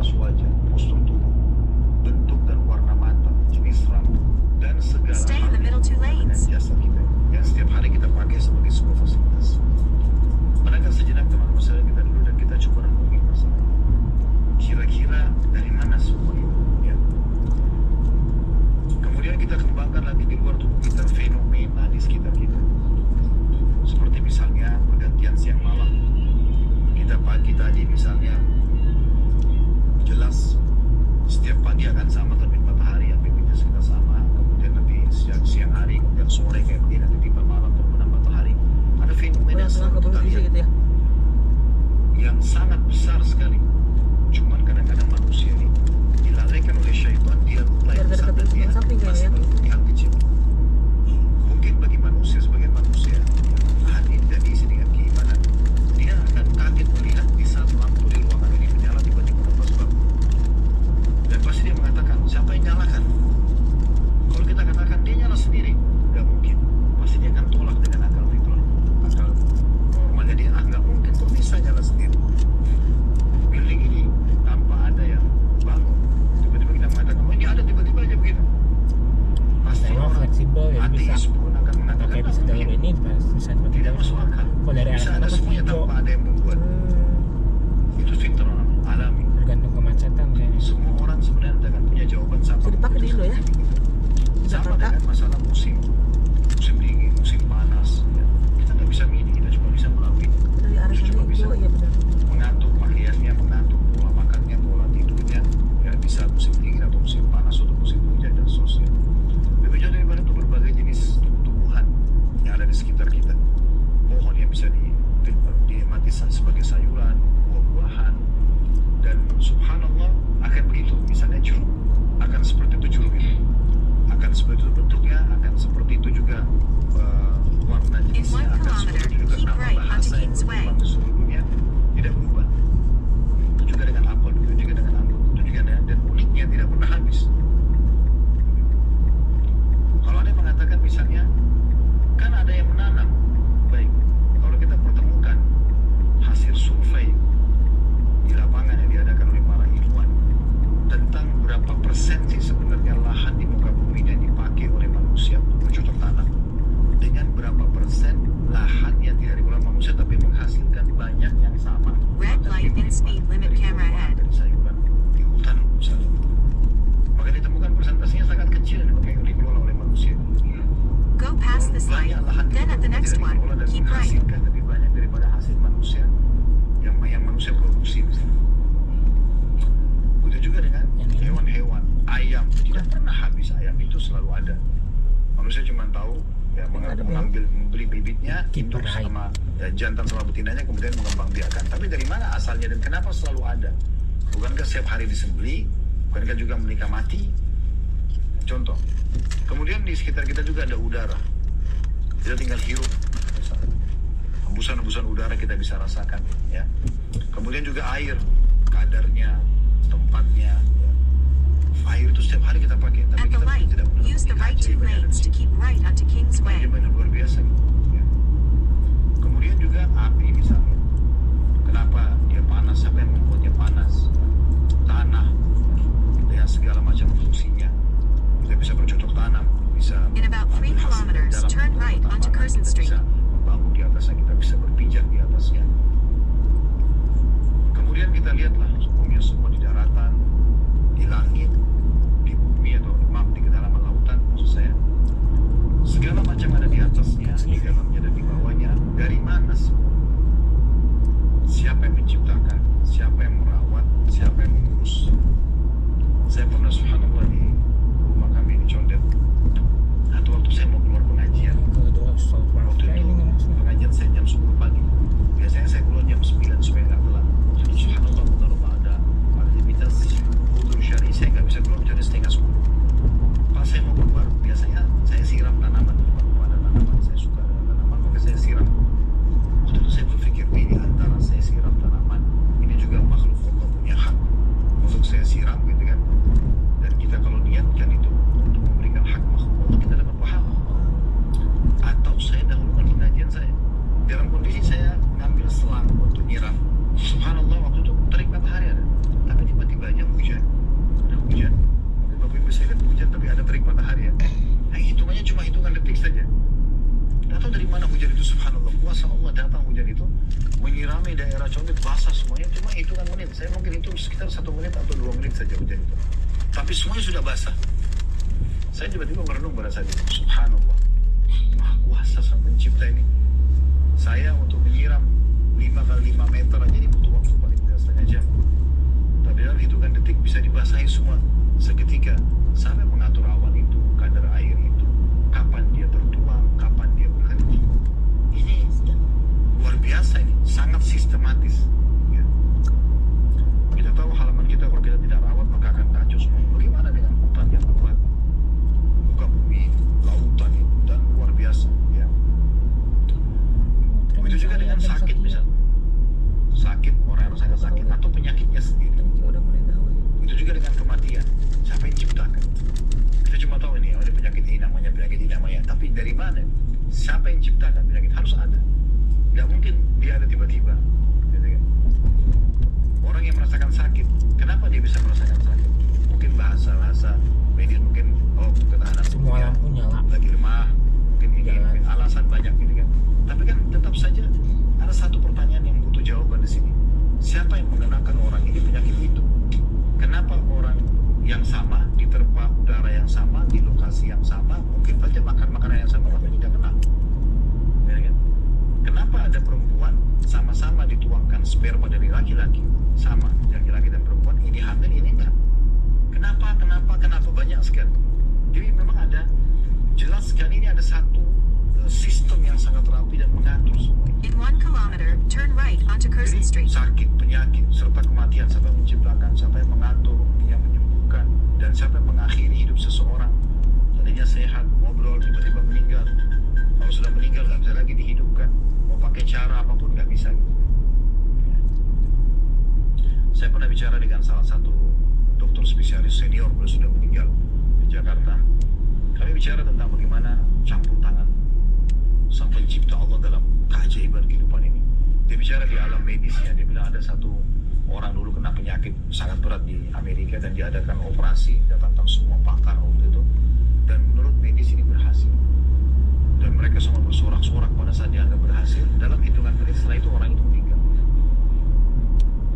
ras wajah, postur tubuh, bentuk dan warna mata, jenis rambut, dan segala Stay in the middle two dengan lanes. jasa kita yang setiap hari kita pakai sebagai sebuah fasilitas. Tenangkan sejenak teman-teman saya kita dulu dan kita coba renungi masalah kira-kira dari mana semua ini, ya. Kemudian kita kembangkan lagi di luar tubuh kita fenomena di sekitar kita, seperti misalnya pergantian siang malam. Kita pagi tadi misalnya jelas setiap pagi akan sama terbit matahari, aktivitas kita sama. Kemudian nanti siang hari, kemudian sore kayak begini, nanti tiba malam terbenam matahari. Ada fenomena yang selalu kita lihat gitu ya. yang sangat besar sekali. Cuman kadang-kadang manusia ini dilalaikan oleh syaitan, dia lupa yang besar dan dia masih mengikuti hal kecil. Mungkin bagi manusia, sebagian manusia hadir dan diisi dengan keimanan, dia akan kaget melihat di saat lampu di ruangan ini menyala tiba-tiba tanpa sebab. Dan pasti dia mengatakan, siapa yang nyalakan? Kalau kita katakan dia nyala sendiri, nggak mungkin. Pasti dia akan tolak dengan akal fitrah, akal normalnya dia, nggak mungkin kok bisa nyala sendiri. Building ini tanpa ada yang bangun, tiba-tiba kita mengatakan, oh ini ada tiba-tiba aja begitu. Pasti Memang orang fleksibel ya, bisa ateis pun akan mengatakan, pakai bisa jalur ini, bisa pakai tidak jalur masuk akal. kalau dari Bisa arah ada sana semuanya hijau, tanpa ada yang membuat. Itu fitrah alami. tergantung kemacetan kayaknya. Semua orang sebenarnya akan punya jawaban sama. Bisa dipakai di Indo ya? Sama dengan masalah musim dingin, musim panas. Ya. Kita nggak bisa milih, kita cuma bisa melalui. Dari arah Kita sana cuma bisa hijau, iya benar. mengatur pakaiannya, mengatur pola makannya, pola tidurnya. Ya bisa musim dingin atau musim panas atau musim hujan dan seterusnya. Lebih jauh daripada itu berbagai jenis tumbuhan yang ada di sekitar kita. Pohon yang bisa dinikmati sebagai sayuran, buah-buahan, dan subhanallah akan begitu. Misalnya jeruk akan seperti itu, jeruk itu akan seperti itu bentuknya, akan seperti itu juga warna jenisnya, akan seperti itu juga nama bahasa yang berkembang di seluruh dunia, tidak berubah. Itu juga dengan apel, itu juga dengan anggur, itu juga dan uniknya tidak pernah habis. Kalau ada yang mengatakan misalnya, kan ada yang menanam, baik, kalau kita pertemukan hasil survei di lapangan yang diadakan oleh para ilmuwan tentang berapa persen sih sebenarnya lahan di muka bumi yang dipakai oleh manusia untuk bercocok tanam, dengan berapa persen lahan yang tidak oleh manusia tapi menghasilkan banyak yang sama. Red light and speed limit camera ahead. Dari sayuran di hutan misalnya, maka ditemukan persentasenya sangat kecil yang dikelola oleh manusia. Go past this light, then at the next one, keep right. Menghasilkan lebih banyak daripada hasil manusia yang manusia produksi misalnya. Begitu juga dengan hewan-hewan, ayam tidak pernah habis, ayam itu selalu ada. Manusia cuma tahu ya membeli bibitnya, induk sama jantan sama betinanya, kemudian mengembangbiakan. Tapi dari mana asalnya dan kenapa selalu ada? Bukankah setiap hari disembelih? Bukankah juga menikah mati? Contoh. Kemudian di sekitar kita juga ada udara. Kita tinggal hirup, misalnya. Hembusan-hembusan udara kita bisa rasakan, ya. Kemudian juga air, kadarnya, tempatnya. Ya. Air itu setiap hari kita pakai, tapi At the kita light, tidak pernah use the right two lanes to keep right onto Kingsway. Keajaiban yang luar biasa, gitu. Ya. Kemudian juga api misalnya. Kenapa dia panas? Siapa yang membuatnya panas? Tanah dengan segala macam fungsinya. Kita bisa bercocok tanam, bisa In about 3 kilometers, turn right onto Curzon Street. Bisa membangun di atasnya, kita bisa berpijak di atasnya. Kemudian kita lihatlah semuanya semua di daratan, di langit, di bumi atau di kedalaman lautan, maksud saya. Segala macam ada di atasnya, di dalamnya dan di bawahnya. Dari mana semua? Siapa yang menciptakan? Siapa yang merawat? Siapa yang mengurus? Saya pernah subhanallah di rumah kami di Condet. Atau waktu saya mau keluar pengajian. Waktu itu pengajian saya jam 10 pagi. Biasanya saya keluar jam 9 supaya nggak telat. Subhanallah, ada aktivitas wudu syari, saya nggak bisa keluar kecuali setengah 10. Pas saya mau keluar, biasanya saya siram tanaman. Kalau ada tanaman, saya suka dengan tanaman, maka saya siram. Waktu itu saya berpikir, ini antara saya siram tanaman, ini juga makhluk Allah punya hak untuk saya siram, gitu kan. Dan kita kalau niatkan itu untuk memberikan hak makhluk Allah, kita dapat pahala. Atau saya dahulu sekitar 1 menit atau 2 menit saja hujan itu. Tapi semuanya sudah basah. Saya tiba-tiba merenung pada saat itu, subhanallah, Maha Kuasa Sang Pencipta ini. Saya untuk menyiram 5 kali 5 meter aja ini butuh waktu paling tidak setengah jam. Tapi dalam hitungan detik bisa dibasahi semua seketika. Sampai mengatur awan itu, kadar air itu, kapan dia tertuang, kapan dia berhenti. Ini luar biasa ini, sangat sistematis. Ya. Kita tahu halaman kita kalau kita tidak rawat maka akan kacau semua. Bagaimana dengan hutan yang kuat, muka bumi, lautan itu, dan luar biasa. Ya. Begitu juga dengan sakit misalnya. Sakit, orang yang sangat sakit atau penyakitnya sendiri. Itu juga dengan kematian. Siapa yang ciptakan? Kita cuma tahu ini, ada penyakit ini namanya, penyakit ini namanya. Tapi dari mana? Siapa yang ciptakan penyakit? Harus ada. Gak mungkin dia ada tiba-tiba. Gitu kan? Orang yang merasakan sakit, kenapa dia bisa merasakan sakit? Mungkin bahasa medis, mungkin ketahanan semua tubuhnya lampu nyala, lagi lemah, mungkin ini, mungkin alasan banyak gitu kan. Tapi kan tetap saja ada satu pertanyaan yang butuh jawaban di sini. Siapa yang mengenakan orang ini penyakit itu? Kenapa orang yang sama, diterpa udara yang sama, di lokasi yang sama, mungkin saja makan makanan yang sama, tapi tidak kena? Ya kan? Kenapa ada perempuan sama-sama dituangkan sperma dari laki-laki, sama, laki-laki dan perempuan, ini hamil, ini enggak? Kenapa banyak sekali. Jadi memang ada, jelas sekali ini ada satu sistem yang sangat rapi dan mengatur semua. In 1 kilometer, turn right onto Curzon Jadi Street. sakit, penyakit, serta kematian, siapa yang menciptakan, siapa yang mengatur, yang menyembuhkan, dan siapa yang mengakhiri hidup seseorang. Tadinya sehat, ngobrol, tiba-tiba meninggal. Kalau sudah meninggal, nggak bisa lagi dihidupkan. Mau pakai cara apapun, nggak bisa. Saya pernah bicara dengan salah satu dokter spesialis senior, beliau sudah meninggal di Jakarta. Kami bicara tentang bagaimana campur tangan Sang Pencipta Allah dalam keajaiban kehidupan ini. Dia bicara di alam medisnya, dia bilang ada satu orang dulu kena penyakit sangat berat di Amerika dan diadakan operasi, datangkan semua pakar waktu itu, dan menurut medis ini berhasil. Dan mereka semua bersorak-sorak pada saat dianggap berhasil. Dalam hitungan menit setelah itu orang itu meninggal.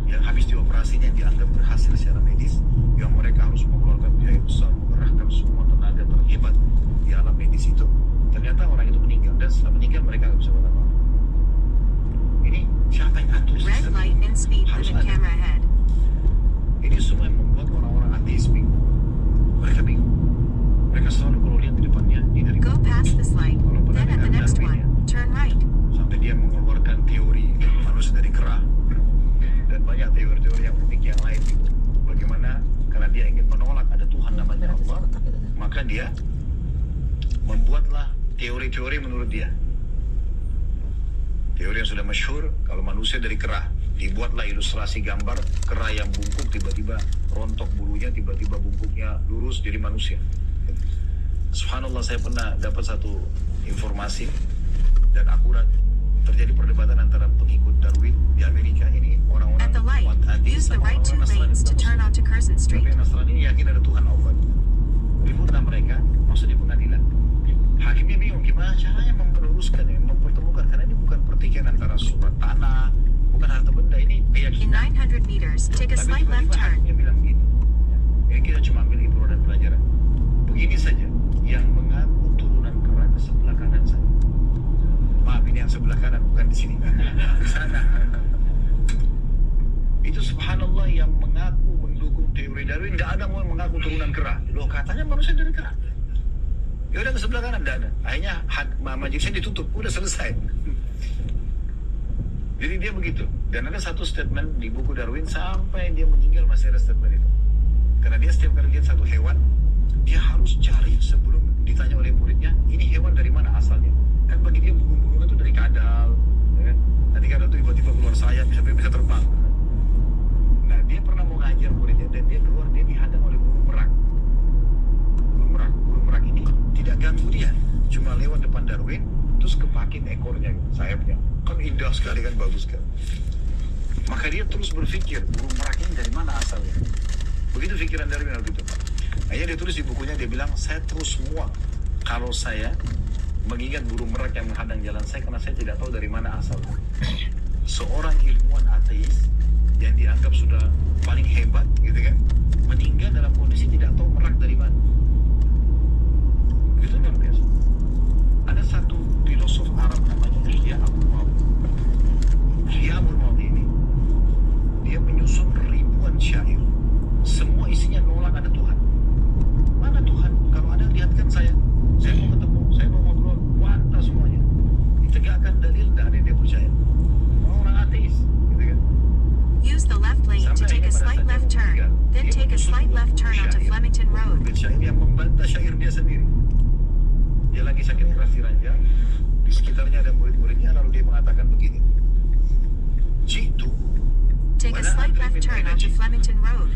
Yang habis dioperasinya dianggap berhasil secara medis, yang mereka harus mengeluarkan biaya besar, mengerahkan semua tenaga terhebat di alam medis itu, ternyata orang itu meninggal, dan setelah meninggal mereka nggak bisa buat apa-apa. Ini siapa yang atur Red sistem light ini? and speed Harus limit ada. camera ahead. Ini semua yang membuat orang-orang ateis bingung. Mereka bingung. Mereka selalu kalau lihat di depannya, ini dari Go past this light, then at the next one, turn right. sampai dia mengeluarkan teori manusia dari kera dan banyak teori-teori yang unik yang lain gitu. Bagaimana karena dia ingin menolak ada Tuhan namanya Allah, maka dia membuatlah teori-teori menurut dia. Teori yang sudah masyhur, kalau manusia dari kera, dibuatlah ilustrasi gambar kera yang bungkuk, tiba-tiba rontok bulunya, tiba-tiba bungkuknya lurus jadi manusia. Subhanallah, saya pernah dapat satu informasi dan akurat. Terjadi perdebatan antara pengikut Darwin di Amerika, ini orang-orang At the light, ateis use the sama right 2 orang-orang lanes to Nasrani. turn onto Curzon Tapi Street. yang Nasrani ini yakin ada Tuhan Allah. Ributlah mereka, maksud di pengadilan. Hakimnya bingung gimana caranya meluruskan, mempertemukan, karena ini bukan pertikaian antara surat tanah, bukan harta benda, ini In keyakinan. 900 meters, take a Tapi slight left tiba-tiba turn. hakimnya bilang begini, ya kita cuma ambil ibrah dan pelajaran. Begini saja, yang mengaku turunan kera di sebelah kanan saya. Maaf, ini yang sebelah kanan, bukan di sini, di sana. Itu subhanallah yang mengaku mendukung teori Darwin, tidak ada mau mengaku turunan kera. Loh, katanya manusia dari kera. Ya udah ke sebelah kanan, tidak ada. Akhirnya majelisnya ditutup, udah selesai. Jadi dia begitu. Dan ada satu statement di buku Darwin sampai dia meninggal masih ada statement itu. Karena dia setiap kali lihat satu hewan, dia harus cari sebelum ditanya oleh muridnya, ini hewan dari mana asalnya. Kan bagi dia burung-burung itu dari kadal, ya kan? Nanti kadal itu tiba-tiba keluar sayap, bisa terbang. Nah, dia pernah mau ngajar muridnya dan dia keluar, dia dihadang oleh burung merak. Burung merak ini tidak ganggu dia, cuma lewat depan Darwin, terus kepakin ekornya, sayapnya. Kan indah sekali, kan bagus kan. Maka dia terus berpikir, burung merak ini dari mana asalnya. Begitu pikiran Darwin waktu itu. Akhirnya dia tulis di bukunya, dia bilang, saya terus muak kalau saya mengingat burung merak yang menghadang jalan saya karena saya tidak tahu dari mana asalnya. Seorang ilmuwan ateis yang dianggap sudah paling hebat take a slight left turn, then take a slight left turn onto Flemington Road. Syair yang membantah syair dia sendiri. Dia lagi sakit keras di ranjang, di sekitarnya ada murid-muridnya, lalu dia mengatakan begini. Jitu. Take a slight left turn onto Flemington Road.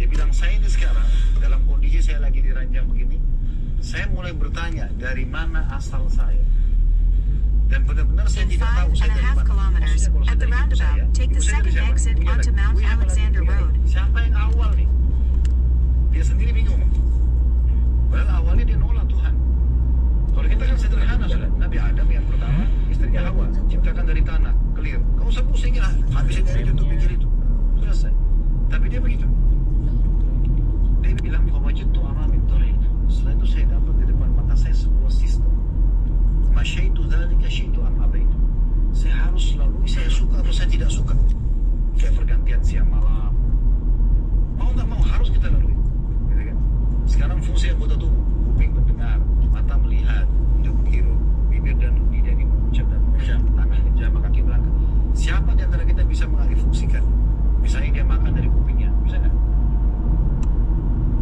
Dia bilang, saya ini sekarang dalam kondisi saya lagi di ranjang begini, saya mulai bertanya dari mana asal saya. Dan benar-benar saya In tidak tahu saya dari 5.5 mana. kilometers, Maksudnya kalau saya at the dari ibu roundabout, saya, take ibu the saya dari second siapa? exit Ibunya onto lagi. Mount Ibunya lagi Alexander bingung. Road. Siapa yang awal nih? Dia sendiri bingung. Padahal awalnya dia nolak Tuhan. Kalau kita kan sederhana sudah. Nabi Adam yang pertama, istrinya Hawa, ciptakan dari tanah, clear. Kau usah pusing lah, habisin dari itu pikir itu. Selesai. Tapi dia begitu. Dia bilang, "Fawajadtu amami thariq." Setelah itu saya dapat di depan mata saya sebuah sistem. Masyaitu dzalika syi'tu am abaitu. Saya harus lalui, saya suka atau saya tidak suka. Kayak pergantian siang malam. Mau nggak mau harus kita lalui. Gitu kan? Sekarang fungsi anggota tubuh, kuping mendengar, mata melihat, hidung menghirup, bibir dan lidah ini mengucap dan mengucap, tangan menjamah, kaki melangkah. Siapa di antara kita bisa mengalih fungsikan? Misalnya dia makan dari kupingnya, bisa nggak?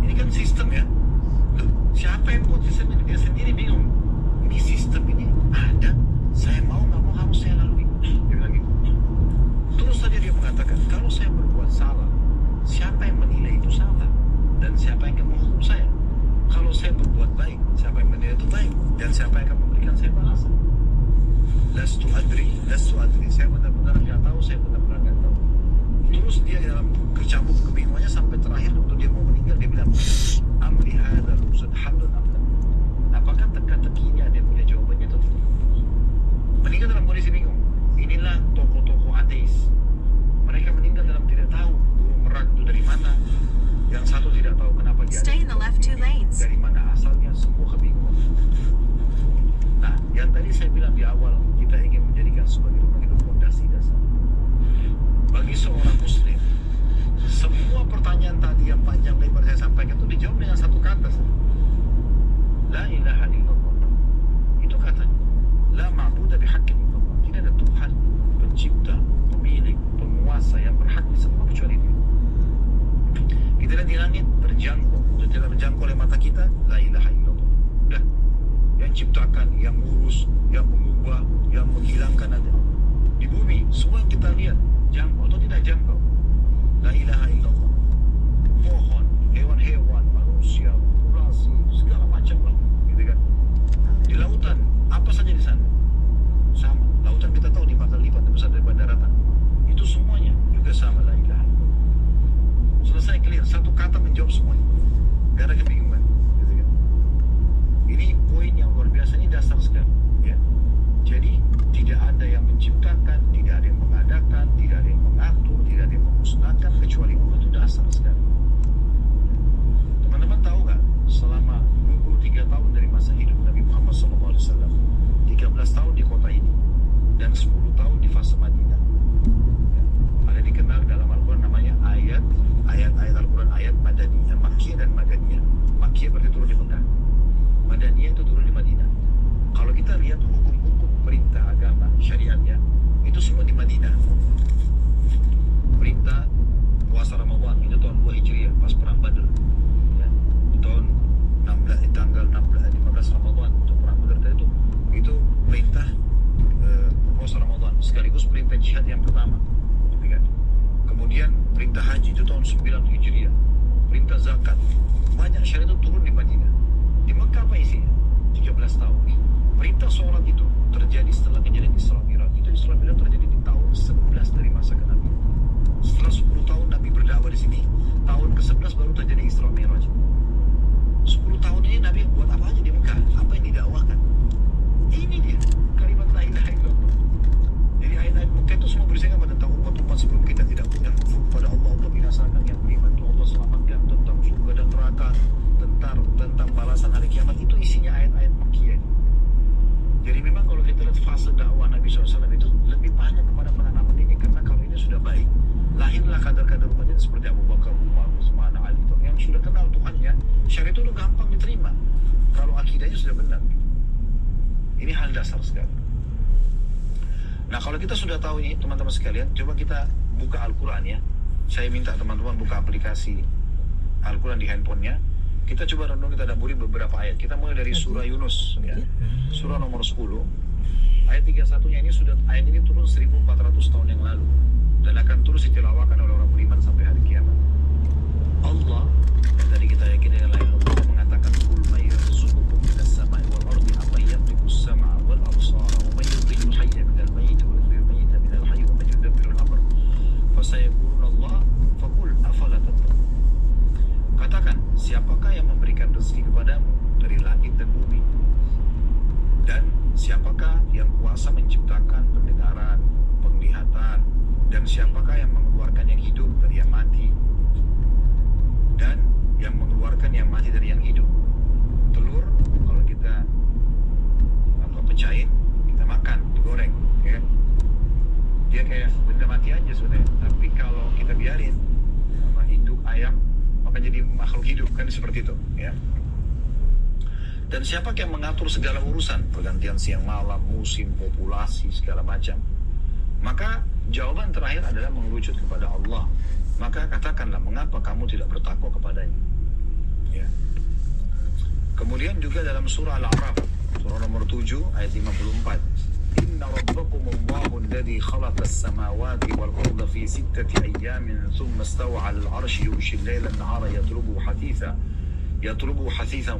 Ini kan sistem ya. Loh, siapa yang buat sistem ini? Dia sendiri bingung. Ini sistem ini ada, saya mau nggak mau harus saya lalui. Dia bilang gitu. Terus saja dia mengatakan, kalau saya berbuat salah, siapa yang menilai itu salah? Dan siapa yang akan menghukum saya? Kalau saya berbuat baik, siapa yang menilai itu baik? Dan siapa yang akan memberikan saya balasan? Lastu adri. Saya benar-benar nggak tahu, saya benar-benar nggak tahu. Terus dia dalam kecabuk kebingungannya sampai terakhir waktu dia mau meninggal, dia bilang, amri hadal usad halun amla. Apakah teka-teki ini ada yang punya jawabannya atau tidak? Meninggal dalam kondisi bingung. Inilah tokoh-tokoh ateis. Mereka meninggal dalam tidak tahu burung merak itu dari mana. Yang satu tidak tahu kenapa dia Stay in the left 2 lanes. dari mana asalnya, semua kebingungan. Nah, yang tadi saya bilang di awal, kita ingin menjadikan sebagai rumah itu fondasi dasar. Bagi seorang muslim, semua pertanyaan tadi yang panjang lebar saya sampaikan itu dijawab dengan satu kata saja. La ilaha illallah. Itu katanya. La ma'budu bihaqqin illallah. Tidak ada Tuhan, pencipta, pemilik, penguasa yang berhak disembah kecuali Dia. Kita lihat di langit terjangkau, tidak terjangkau oleh mata kita. La ilaha illallah. Udah. Yang ciptakan, yang ngurus, yang mengubah, yang menghilangkan ada. Di bumi, semua yang kita lihat jangkau atau tidak jangkau. La ilaha illallah. Pohon, hewan-hewan, manusia, populasi, segala macam lah, gitu kan. Di lautan, apa saja di sana sama. Lautan kita tahu 5 kali lipat besar daripada daratan. Itu semuanya juga sama, la ilaha illallah. Selesai, clear, satu kata menjawab semuanya. Gak ada kebingungan, gitu kan. Ini poin yang luar biasa, ini dasar sekali, ya. Jadi tidak ada yang menciptakan, tidak ada yang mengadakan, tidak ada yang mengatur, tidak ada yang memusnahkan kecuali Allah. Itu dasar sekali. Teman-teman tahu nggak, selama 23 tahun dari masa hidup Nabi Muhammad SAW, 13 tahun di kota ini dan 10 tahun di fase Madinah, ya, ada dikenal dalam Al-Quran namanya ayat Al-Quran, ayat Madaniyah, Makkiyah dan Madaniyah. Makkiyah berarti turun di Mekah, Madaniyah itu turun di Madinah. Kalau kita lihat hukum-hukum perintah agama, syariatnya, itu semua di Madinah. Perintah puasa Ramadan itu tahun 2 Hijriah, pas perang Badr, ya. Di tahun 16, tanggal 15 Ramadan untuk perang Badr itu perintah puasa Ramadan sekaligus perintah jihad yang pertama, gitu kan. Kemudian perintah haji itu tahun 9 Hijriah, perintah zakat, banyak syariat itu turun di Madinah. Di Mekah apa isinya? 13 tahun. Perintah sholat itu terjadi setelah kejadian Isra Mi'raj. Itu Isra Mi'raj terjadi di tahun 11 dari masa kenabian. Setelah 10 tahun Nabi berdakwah di sini, tahun ke-11 baru terjadi Isra Mi'raj. 10 tahun ini Nabi buat apa aja di Mekah? Apa yang didakwahkan? Ini dia, kalimat la ilaha illallah. Jadi ayat-ayat Mekah itu semua berisikan tentang umat-umat sebelum kita tidak punya kufur pada Allah, Allah binasakan, yang beriman itu Allah selamatkan, tentang surga dan neraka, tentang balasan hari kiamat. Itu isinya ayat-ayat Makkiyah. Jadi memang kalau kita lihat fase dakwah Nabi SAW itu lebih banyak kepada penanaman ini, karena kalau ini sudah baik, lahirlah kadar-kadar umat ini seperti Abu Bakar, Umar, Utsman, Ali, yang sudah kenal Tuhannya. Syariat itu udah gampang diterima kalau akidahnya sudah benar. Ini hal dasar sekali. Nah, kalau kita sudah tahu ini, teman-teman sekalian, coba kita buka Al-Quran ya. saya minta teman-teman buka aplikasi Al-Quran di handphonenya. Kita coba renung, kita daburi beberapa ayat. Kita mulai dari surah Yunus, ya. Surah nomor 10. Ayat 31-nya ini ayat ini turun 1400 tahun yang lalu. Dan akan terus ditilawakan oleh orang beriman sampai hari kiamat. Allah, yang tadi kita yakini dengan lain Allah, mengatakan Qul may yarzuqukum minas sama'i wal ardi amman yamliku as-sam'a wal absara wa may yukhrijul hayya minal mayyiti wa yukhrijul mayyita minal hayyi wa may yudabbirul amr fasayaquluna Allah faqul afala tattaqun. Katakan, siapakah yang memberikan rezeki kepadamu dari langit dan bumi? Dan siapakah yang kuasa menciptakan pendengaran, penglihatan, dan siapakah yang mengeluarkan yang hidup dari yang mati? Dan yang mengeluarkan yang mati dari yang hidup. Telur, kalau kita pecahin, kita makan, digoreng, ya. Dia kayak benda mati aja sebenarnya. Tapi kalau kita biarin, induk ayam, maka jadi makhluk hidup, kan seperti itu, ya. Dan siapa yang mengatur segala urusan, pergantian siang malam, musim, populasi, segala macam? Maka jawaban terakhir adalah mengerucut kepada Allah. Maka katakanlah, mengapa kamu tidak bertakwa kepadanya? Ya. Kemudian juga dalam surah Al-A'raf, surah nomor 7 ayat 54. Inna rabbakumullahu alladhi khalaqas samawati wal arda fi 6 ayyamin thumma istawa 'alal 'arsyi yughshil laila an-nahara يطلبه حثيثا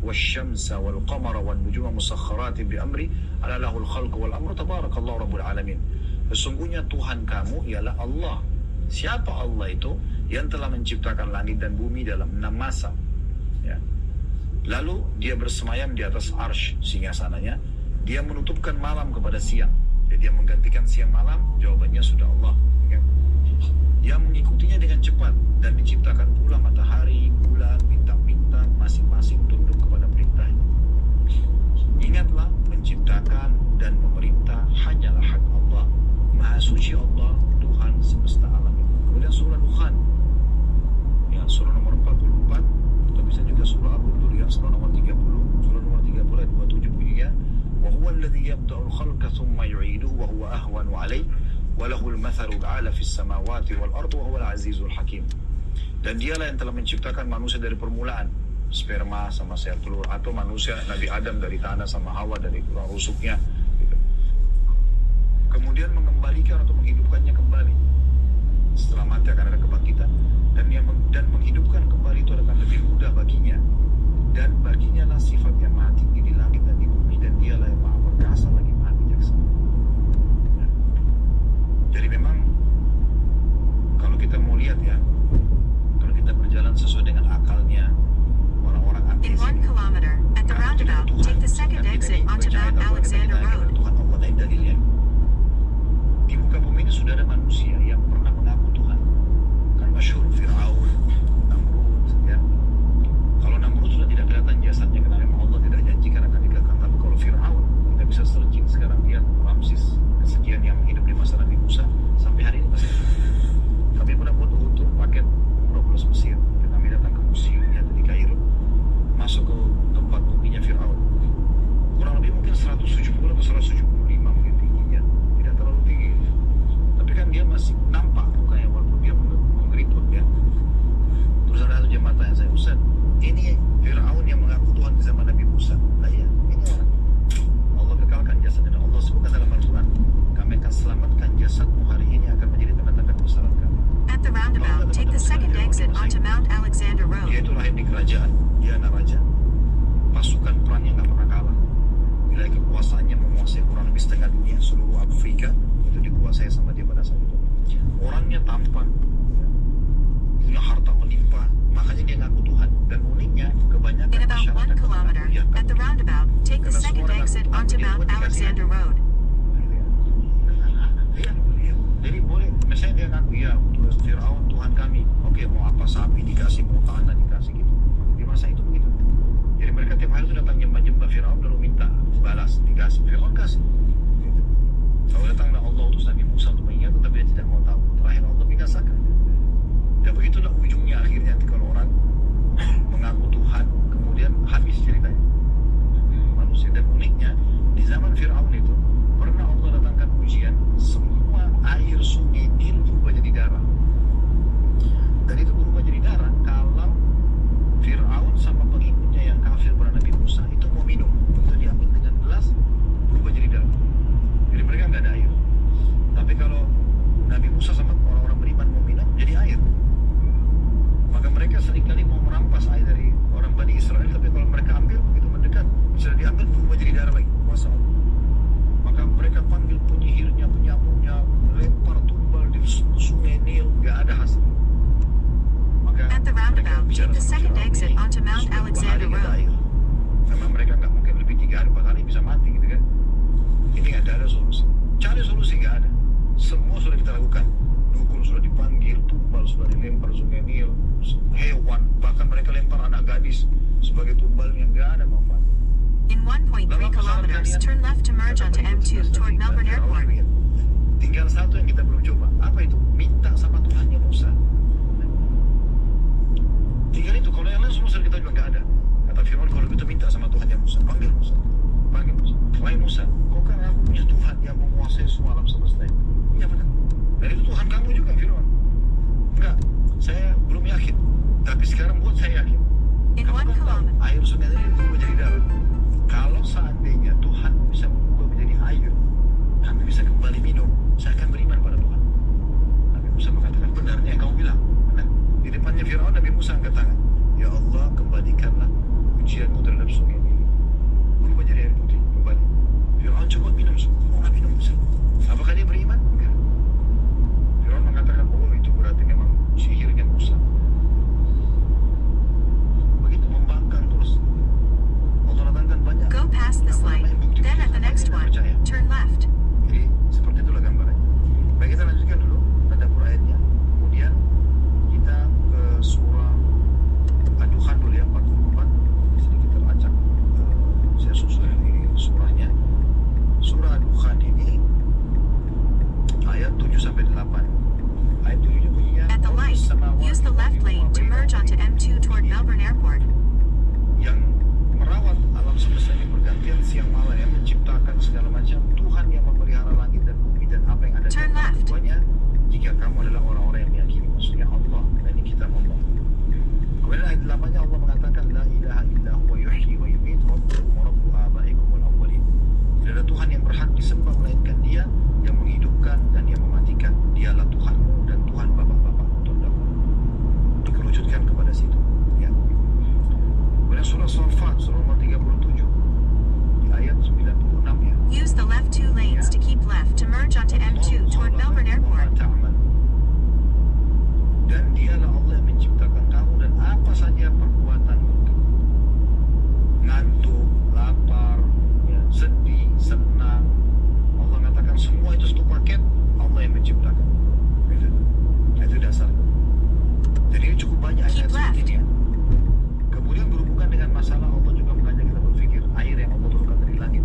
والشمس والقمر والنجوم مسخرات بأمري ألا له الخلق والأمر تبارك الله رب العالمين. Sesungguhnya Tuhan kamu ialah Allah. Siapa Allah itu? Yang telah menciptakan langit dan bumi dalam 6 masa, ya. Lalu dia bersemayam di atas arsy singgasananya. Dia menutupkan malam kepada siang. Jadi dia menggantikan siang malam. Jawabannya sudah Allah, ya. Yang mengikutinya dengan cepat dan diciptakan pula matahari, bulan, bintang-bintang, masing-masing tunduk kepada perintahnya. Ingatlah, menciptakan dan memerintah hanyalah hak Allah. Maha suci Allah, Tuhan semesta alam. Kemudian surah Dukhan, ya, surah nomor 44, atau bisa juga surah Al-Budur, ya, surah nomor 30, surah nomor 30 ayat 27 bunyinya, wa huwa alladhi yabda'ul khalqa thumma yu'iduhu wa huwa ahwanu 'alaihi walahul mathalul a'la fis samawati wal ardi wa huwal azizul hakim. Dan dialah yang telah menciptakan manusia dari permulaan, sperma sama sel telur, atau manusia Nabi Adam dari tanah sama Hawa dari tulang rusuknya, gitu. Kemudian mengembalikan atau menghidupkannya kembali. Setelah mati akan ada kebangkitan, dan menghidupkan kembali itu akan lebih mudah baginya. Dan baginya lah sifat yang maha tinggi di langit dan di bumi, dan dialah yang maha perkasa lagi maha bijaksana. Jadi memang kalau kita mau lihat, ya, kalau kita berjalan sesuai dengan akalnya orang-orang In ateis, 1 kilometer, at the roundabout, take the second exit onto Mount Alexander Road. Tuhan Allah dari dalilnya. Di muka bumi ini sudah ada manusia yang pernah mengaku Tuhan. Kan masyhur Fir'aun, Namrud, ya. Kalau Namrud sudah tidak kelihatan jasadnya karena memang Allah tidak janjikan akan dikekang. Tapi kalau Fir'aun, kita bisa searching sekarang, lihat Ramses kesekian yang hidup di masa Nabi Musa sampai hari ini masih. Kami pernah buat utuh paket umroh plus Mesir. Kami datang ke museumnya di Kairo, masuk ke tempat muminya Fir'aun. Kurang lebih mungkin 170 atau 175 mungkin tingginya, tidak terlalu tinggi. Tapi kan dia masih nampak mukanya walaupun dia mengkeriput, ya. Terus ada satu jemaah yang saya, Ustaz, ini Fir'aun yang mengaku Tuhan di zaman Nabi Musa. Nah iya, ini orang. Allah kekalkan jasadnya. Allah sebutkan dalam Al-Quran, kami akan selamatkan jasadmu hari ini akan menjadi tanda-tanda kebesaran kami. At the roundabout, take the second exit onto Mount Alexander Dia Road. itu lahir di kerajaan, dia anak raja. Pasukan perangnya nggak pernah kalah. Nilai kekuasaannya menguasai kurang lebih setengah dunia, seluruh Afrika itu dikuasai sama dia pada saat itu. Orangnya tampan, punya harta melimpah, makanya dia ngaku Tuhan. Dan uniknya, kebanyakan In about 1 masyarakat kilometer, at the roundabout, take the second exit onto Mount Alexander Road. Iya. Jadi boleh, misalnya dia ngaku, ya, Fir'aun Tuhan kami. Oke, mau apa, sapi dikasih, mau tanah dikasih, gitu. Di masa itu begitu. Jadi mereka tiap hari itu datang nyembah-nyembah Fir'aun lalu minta balas, dikasih. Fir'aun kasih. Gitu. Kalau datanglah Allah utus Nabi Musa untuk mengingatkan, tapi dia tidak mau tahu. Terakhir Allah binasakan. Dan begitulah ujungnya akhirnya nanti kalau orang mengaku Tuhan, kemudian habis ceritanya. Manusia. Dan uniknya, di zaman Fir'aun itu, pernah Allah datangkan ujian, semua air sungai Nil berubah jadi darah. biasa. Maka At the roundabout, mereka bicara take the sama second Firaun exit ini, onto Mount sudah 2 Alexander hari nggak ada Road. air. Karena mereka nggak mungkin lebih 3 hari 4 hari bisa mati gitu kan. Ini nggak ada solusi. Cari solusi nggak ada. Semua sudah kita lakukan. Dukun sudah dipanggil, tumbal sudah dilempar Sungai Nil, hewan, bahkan mereka lempar anak gadis sebagai tumbal yang nggak ada manfaat. In 1.3 kilometers, turn left to merge onto M2 toward Melbourne Airport. Tinggal satu yang kita belum coba. Apa itu? Minta sama Tuhannya Musa. Tinggal itu. Kalau yang lain semua sudah kita juga nggak ada. Kata Firaun, kalau kita minta sama Tuhannya Musa, panggil Musa. Panggil Musa. Wahai Musa, kau kan aku punya Tuhan yang menguasai semua alam semesta ini. Iya benar. Dan itu Tuhan kamu juga, Firaun. Enggak, saya belum yakin. Tapi sekarang buat saya yakin. In Kamu 1 kan tahu, kilometer, air sungai ini berubah jadi darah. Kalau seandainya Tuhan bisa mengubah menjadi air, kami bisa kembali minum. Saya akan beriman pada Tuhan. Nabi Musa mengatakan, benarnya yang kamu bilang. Benar. Di depannya Firaun, Nabi Musa angkat tangan. Ya Allah, kembalikanlah ujianmu terhadap sungai ini. Berubah jadi air putih kembali. Firaun coba minum semua. Oh, nggak minum Musa. Apakah dia beriman? Enggak. Firaun mengatakan, oh itu berarti memang sihirnya Musa. Begitu membangkang terus. Allah datangkan banyak. go past this light. Then at the next one, turn left. Jadi seperti itulah gambarannya. Baik, kita lanjutkan dulu tadabbur ayatnya. Kemudian kita ke surah Ad-Dukhan dulu ya, 44. Sedikit teracak. Saya susun ini surahnya. Surah Ad-Dukhan ini ayat 7 sampai 8. Ayat 7 bunyinya, At the light, use the left lane to merge onto M2 toward Melbourne Airport. yang merawat alam semesta ini bergantian siang malam, yang menciptakan segala macam, Tuhan yang memelihara langit dan bumi dan apa yang ada di Turn antara left. keduanya, jika kamu adalah orang-orang yang meyakini. Maksudnya Allah, dan ini kitab Allah. Kemudian ayat 8-nya Allah mengatakan, La ilaha illa huwa yuhyi wa yumiit rabbukum wa rabbu abaikumul awwalin. Tidak ada Tuhan yang berhak disembah melainkan Dia yang menghidupkan dan yang mematikan. Dialah Tuhanmu dan Tuhan bapak-bapakmu terdahulu. Dikerucutkan kepada situ. Ya. Kemudian surah Shafat, surah nomor 37, di ayat 96 ya. Use the left 2 lanes to keep left to merge onto M2 toward Melbourne Airport. Dan dialah Allah yang menciptakan kamu dan apa saja perbuatanmu. Ngantuk, lapar, ya, sedih, senang. Allah mengatakan semua itu satu paket, Allah yang menciptakan. Itu dasarnya. Jadi ini cukup banyak ayat Keep seperti left. ini ya. Kemudian berhubungan dengan masalah Allah juga mengajak kita berpikir air yang Allah turunkan dari langit.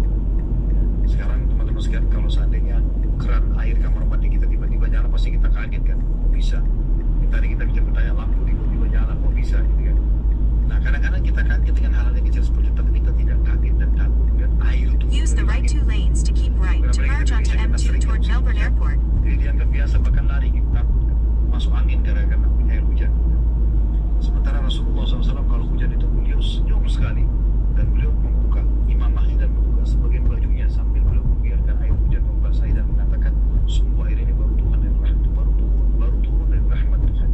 Sekarang teman-teman sekalian, kalau seandainya keran air kamar mandi kita tiba-tiba nyala, pasti kita kaget kan? Kok bisa? Tadi kita bisa bertanya, lampu tiba-tiba nyala, kok bisa gitu kan? Nah, kadang-kadang kita kaget dengan hal-hal yang kecil seperti itu, tapi kita tidak kaget dan takut dengan air itu. Use the right 2 lanes to keep right to merge onto M2 toward Melbourne Airport. Jadi dianggap biasa, bahkan lari kita takut kan? Masuk angin gara-gara air hujan. Sementara Rasulullah SAW kalau hujan itu beliau senyum sekali dan beliau membuka imamahnya dan membuka sebagian bajunya sambil beliau membiarkan air hujan membasahi dan mengatakan, sungguh air ini baru Tuhan dari rahmat, baru turun dari rahmat Tuhan.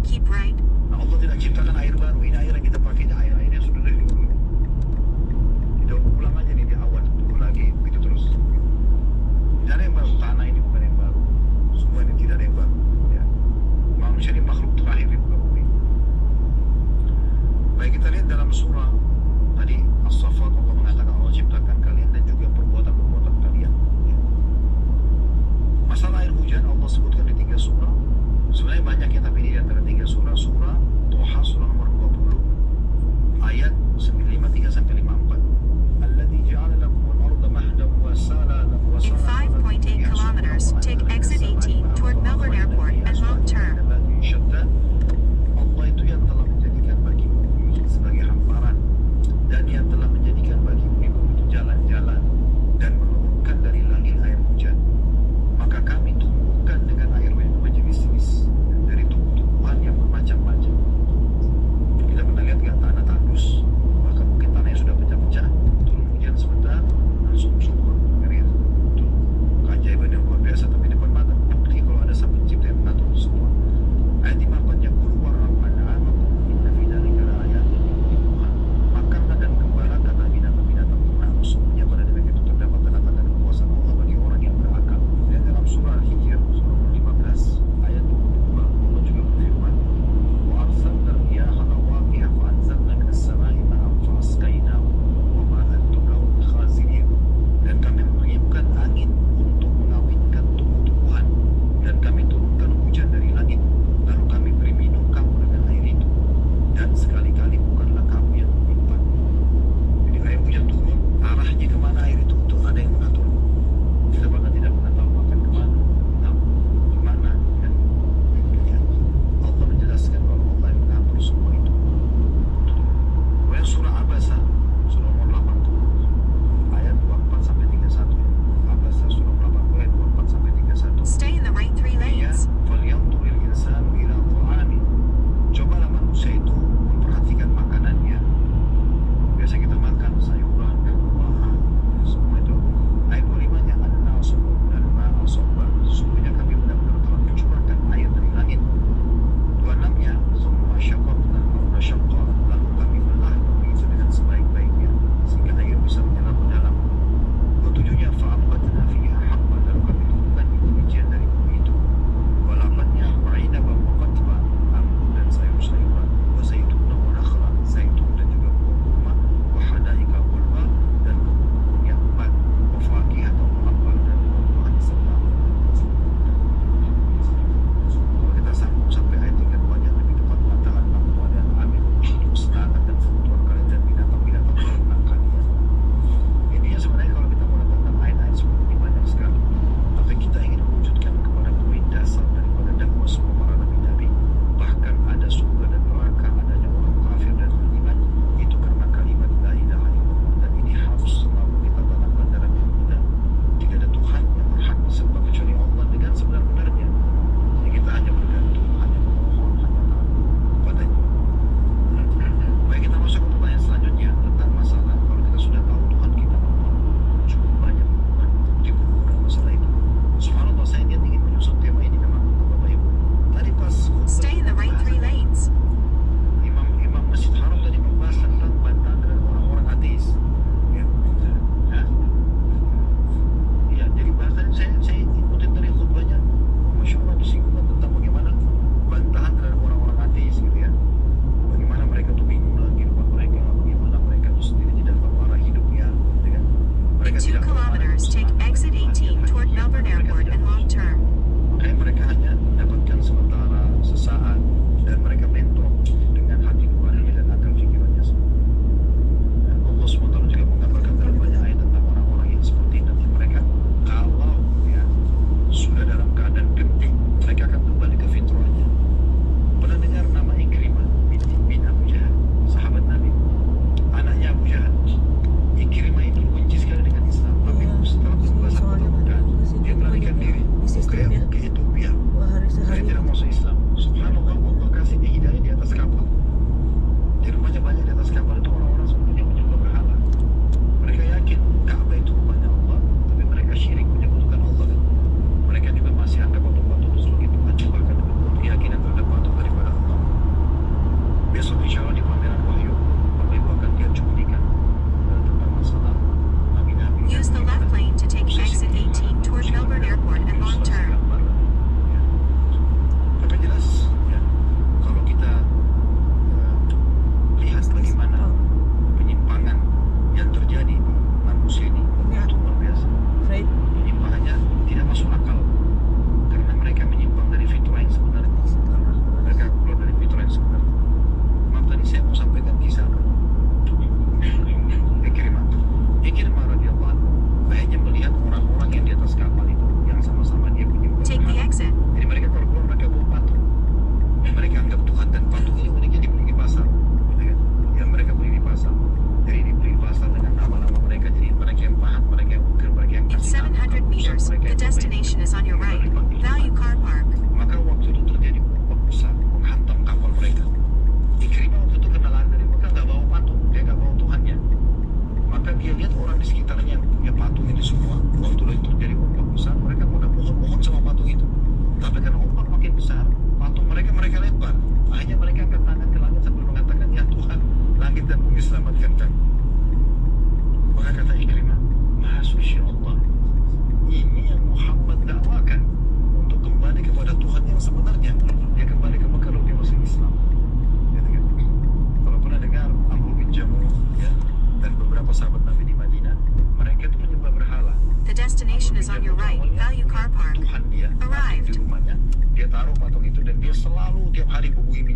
Keep right. Nah, Allah tidak ciptakan air baru. Ini air yang kita pakai, ini air yang sudah dari dulu. Kita ulang aja nih di awal, tunggu lagi, begitu terus. Tidak ada yang baru. Tanah ini bukan yang baru. Semua ini tidak ada yang baru. Ya. Manusia ini makhluk terakhir di muka bumi. Baik, kita lihat dalam surah tadi As-Saffat, Allah mengatakan Allah ciptakan kalian dan juga perbuatan-perbuatan kalian. Ya. Masalah air hujan Allah sebutkan di 3 surah. Sebenarnya banyak ya, tapi ini di antara 3 surah. Surah Toha, surah nomor 20, ayat 53 sampai 54. Alladzi ja'ala lakumul arda mahdan wa salalan wa In 5.8 kilometers, take exit 18 toward Melbourne Airport and long turn. Allah itu yang telah menjadikan bagi bumi sebagai hamparan dan yang telah menjadikan bagi bumi itu jalan-jalan dan menurunkan dari langit air hujan. Maka kami tumbuhkan dengan air hujan berjenis-jenis dari tumbuh-tumbuhan yang bermacam-macam.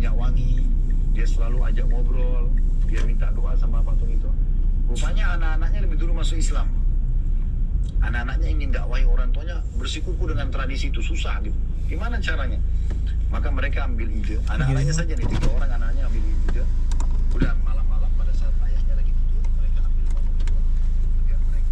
minyak wangi, dia selalu ajak ngobrol, dia minta doa sama patung itu. Rupanya anak-anaknya lebih dulu masuk Islam. Anak-anaknya ingin dakwahi orang tuanya bersikuku dengan tradisi itu, susah gitu. Gimana caranya? Maka mereka ambil ide, anak-anaknya saja nih, 3 orang anaknya ambil ide. Udah malam-malam pada saat ayahnya lagi tidur, mereka ambil patung itu, kemudian mereka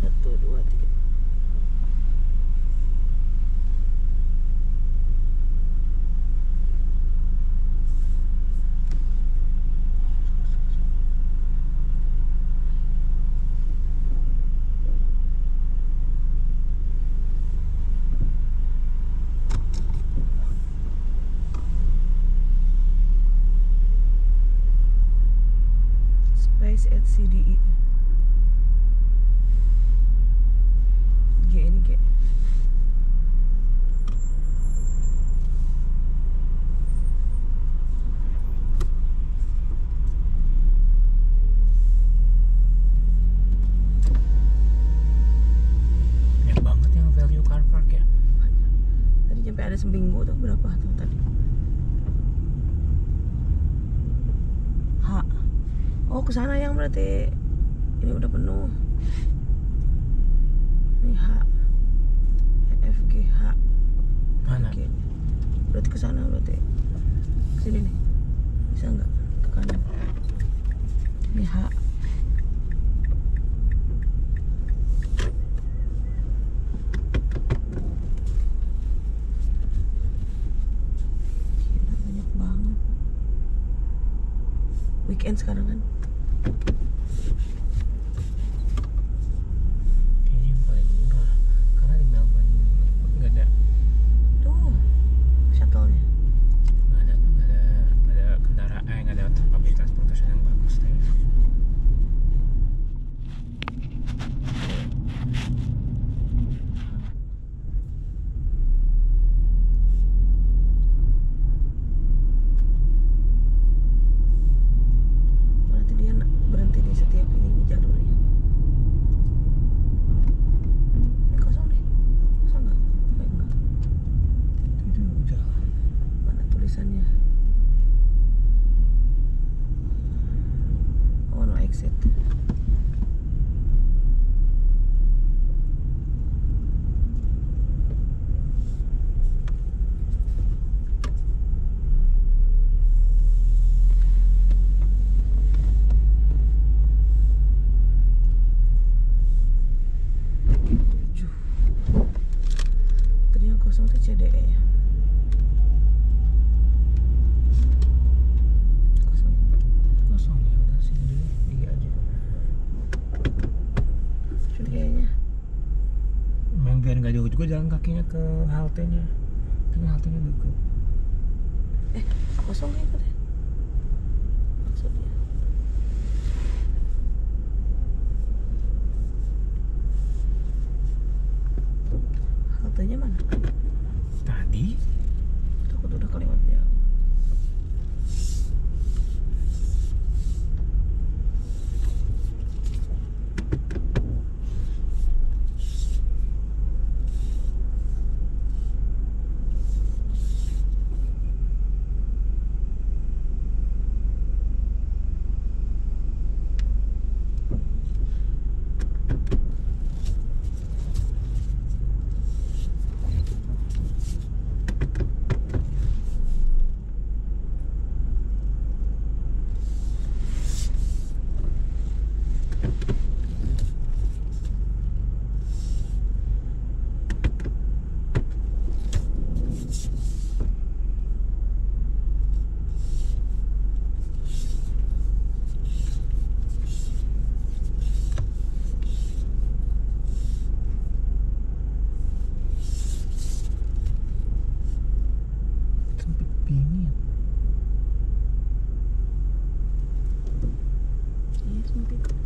Satu, dua, tiga. Space at CDE. G ini G. Banyak banget yang value car park ya. Tadi sampai ada seminggu tuh, berapa tuh tadi? H. Oh, ke sana yang berarti ini udah penuh. Ini H. F G H. Mana? Oke. Berarti ke sana berarti. Ke sini nih. Bisa nggak ke kanan? Ini H. Gila, banyak banget. Weekend sekarang kan. Kayaknya yang paling murah karena di Melbourne nggak ada Tuh, shuttle-nya. nggak ada kendaraan, nggak ada public transportation yang bagus deh. Berarti dia berhenti di setiap ini jalurnya. Ini kosong deh. Kosong nggak? Enggak. Itu jalan. Mana tulisannya? Oh, no exit. Tujuh. Tadi yang kosong tuh CDE ya. Kosong. Kosong ya, udah sini dulu, pergi aja. Cuma kayaknya. Memang biar nggak jauh juga jalan kakinya ke haltenya. Tapi haltenya deket. Kosong kayak gitu. Maksudnya. Haltenya mana? Tadi Takut udah kelewat jauh. sempit.